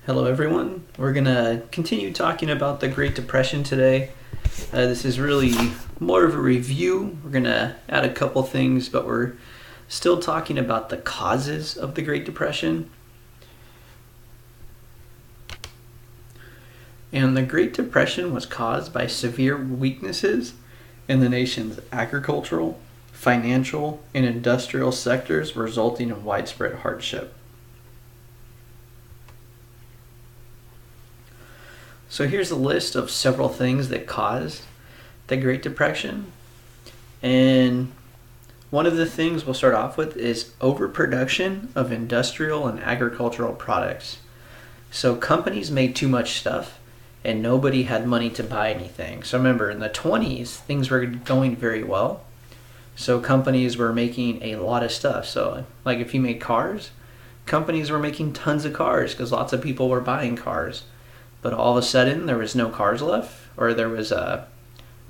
Hello everyone. We're going to continue talking about the Great Depression today. This is really more of a review. We're going to add a couple things, but we're still talking about the causes of the Great Depression. And the Great Depression was caused by severe weaknesses in the nation's agricultural, financial, and industrial sectors, resulting in widespread hardship. So here's a list of several things that caused the Great Depression. And one of the things we'll start off with is overproduction of industrial and agricultural products. So companies made too much stuff and nobody had money to buy anything. So remember, in the 20s, things were going very well. So companies were making a lot of stuff. So like if you made cars, companies were making tons of cars because lots of people were buying cars. But all of a sudden, there was no cars left, or there was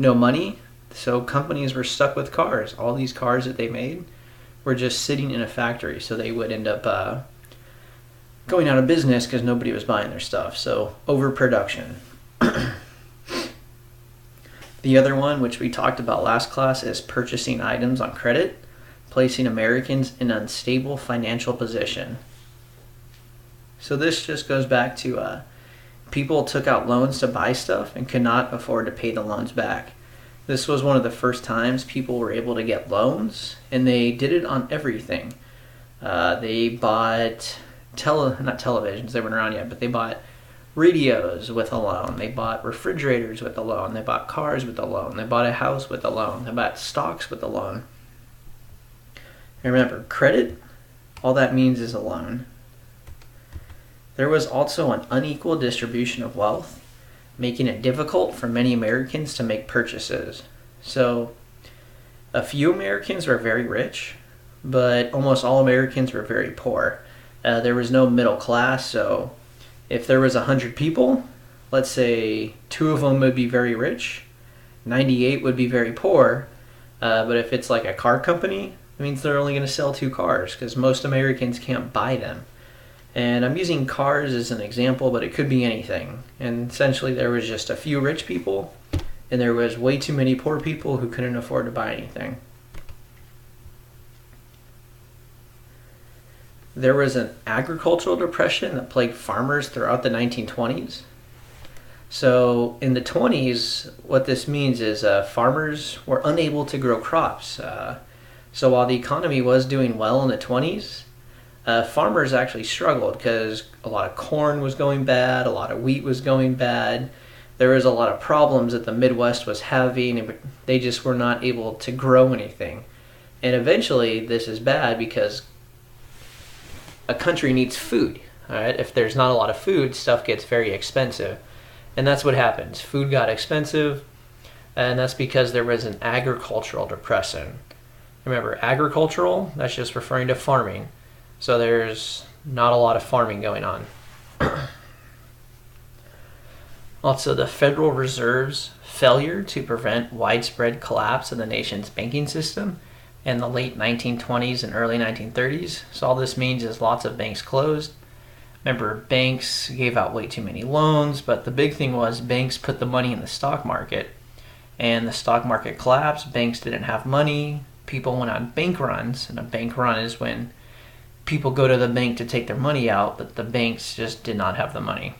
no money, so companies were stuck with cars. All these cars that they made were just sitting in a factory, so they would end up going out of business because nobody was buying their stuff. So overproduction. The other one, which we talked about last class, is purchasing items on credit, placing Americans in an unstable financial position. So this just goes back to people took out loans to buy stuff and could not afford to pay the loans back. This was one of the first times people were able to get loans, and they did it on everything. They bought not televisions, they weren't around yet, but they bought radios with a loan. They bought refrigerators with a loan. They bought cars with a loan. They bought a house with a loan. They bought stocks with a loan. And remember, credit, all that means is a loan. There was also an unequal distribution of wealth, making it difficult for many Americans to make purchases. So, a few Americans were very rich, but almost all Americans were very poor. There was no middle class, so if there was 100 people, let's say 2 of them would be very rich, 98 would be very poor, but if it's like a car company, it means they're only going to sell 2 cars because most Americans can't buy them. And I'm using cars as an example, but it could be anything. And essentially there was just a few rich people, and there was way too many poor people who couldn't afford to buy anything. There was an agricultural depression that plagued farmers throughout the 1920s. So in the 20s, what this means is farmers were unable to grow crops. So while the economy was doing well in the 20s, farmers actually struggled because a lot of corn was going bad, a lot of wheat was going bad. There was a lot of problems that the Midwest was having, and they just were not able to grow anything. And eventually, this is bad because a country needs food. All right? If there's not a lot of food, stuff gets very expensive. And that's what happens. Food got expensive, and that's because there was an agricultural depression. Remember, agricultural, that's just referring to farming. So there's not a lot of farming going on. Also, the Federal Reserve's failure to prevent widespread collapse of the nation's banking system in the late 1920s and early 1930s. So all this means is lots of banks closed. Remember, banks gave out way too many loans, but the big thing was banks put the money in the stock market. And the stock market collapsed, banks didn't have money, people went on bank runs, and a bank run is when people go to the bank to take their money out, but the banks just did not have the money.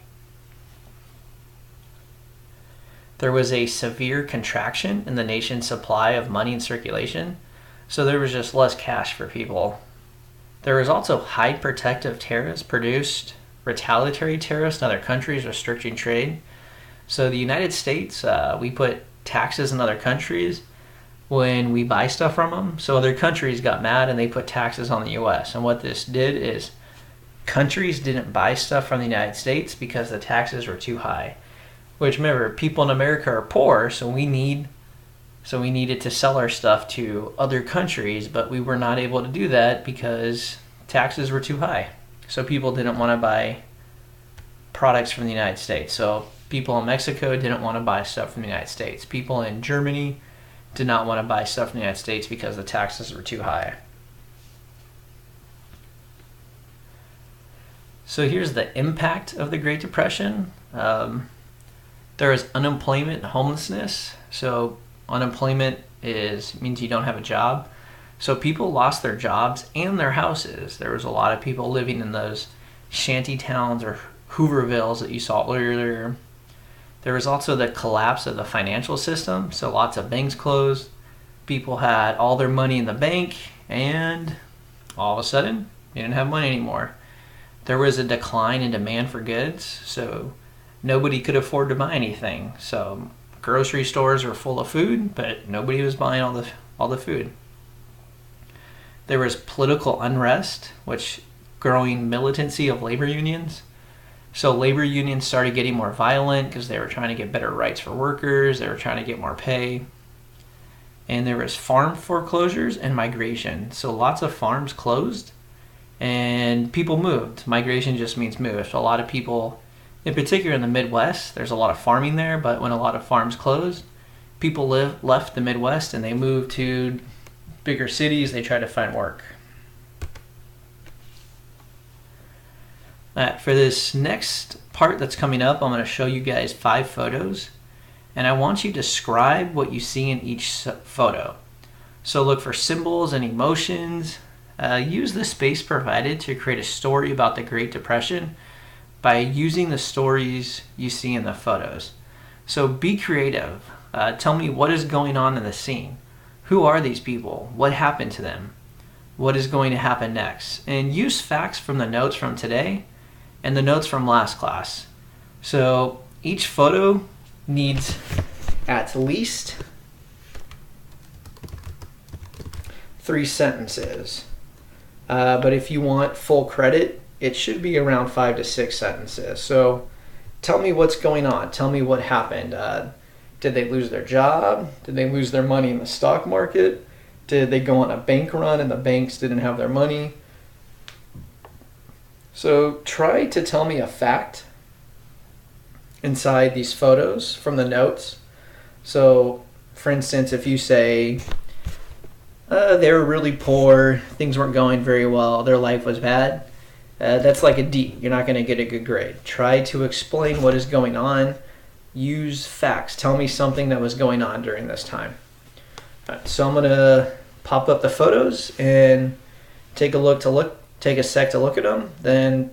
There was a severe contraction in the nation's supply of money in circulation, so there was just less cash for people. There was also high protective tariffs produced, retaliatory tariffs in other countries restricting trade. So the United States, we put taxes in other countries when we buy stuff from them. So other countries got mad and they put taxes on the US. And what this did is countries didn't buy stuff from the United States because the taxes were too high. Which, remember, people in America are poor, so we needed to sell our stuff to other countries, but we were not able to do that because taxes were too high. So people didn't want to buy products from the United States. So people in Mexico didn't want to buy stuff from the United States. People in Germany did not want to buy stuff in the United States because the taxes were too high. So here's the impact of the Great Depression. There is unemployment and homelessness. So unemployment means you don't have a job. So people lost their jobs and their houses. There was a lot of people living in those shanty towns or Hoovervilles that you saw earlier. There was also the collapse of the financial system. So lots of banks closed. People had all their money in the bank, and all of a sudden, they didn't have money anymore. There was a decline in demand for goods, so nobody could afford to buy anything. So grocery stores were full of food, but nobody was buying all the food. There was political unrest, which growing militancy of labor unions. So labor unions started getting more violent because they were trying to get better rights for workers. They were trying to get more pay. And there was farm foreclosures and migration. So lots of farms closed and people moved. Migration just means move. So a lot of people, in particular in the Midwest, there's a lot of farming there, but when a lot of farms closed, people left the Midwest and they moved to bigger cities. They tried to find work. For this next part that's coming up, I'm going to show you guys 5 photos. And I want you to describe what you see in each photo. So look for symbols and emotions. Use the space provided to create a story about the Great Depression by using the stories you see in the photos. So be creative. Tell me what is going on in the scene. Who are these people? What happened to them? What is going to happen next? And use facts from the notes from today and the notes from last class. So each photo needs at least 3 sentences. But if you want full credit, it should be around 5 to 6 sentences. So tell me what's going on. Tell me what happened. Did they lose their job? Did they lose their money in the stock market? Did they go on a bank run and the banks didn't have their money? So try to tell me a fact inside these photos from the notes. So for instance, if you say they were really poor, things weren't going very well, their life was bad, that's like a D. You're not going to get a good grade. Try to explain what is going on. Use facts. Tell me something that was going on during this time. So I'm going to pop up the photos and take a sec to look at them. Then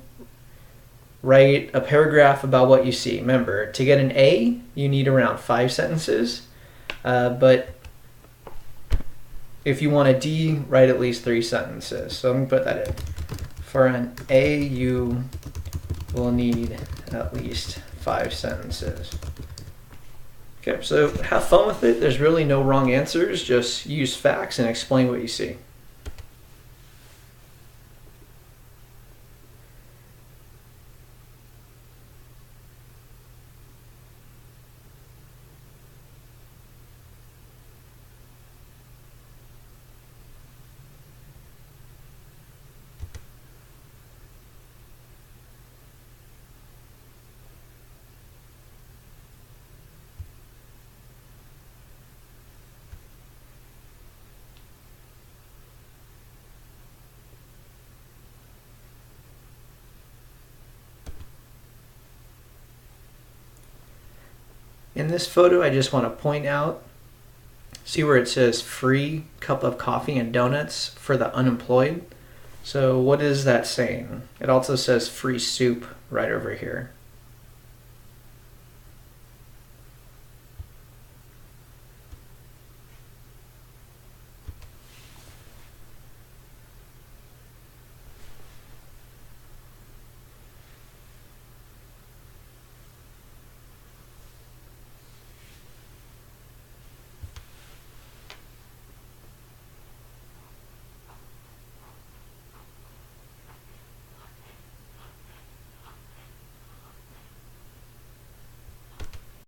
write a paragraph about what you see. Remember, to get an A, you need around 5 sentences. But if you want a D, write at least 3 sentences. So I'm going to put that in. For an A, you will need at least 5 sentences. Okay, so have fun with it. There's really no wrong answers. Just use facts and explain what you see. In this photo, I just want to point out, see where it says free cup of coffee and donuts for the unemployed? So what is that saying? It also says free soup right over here.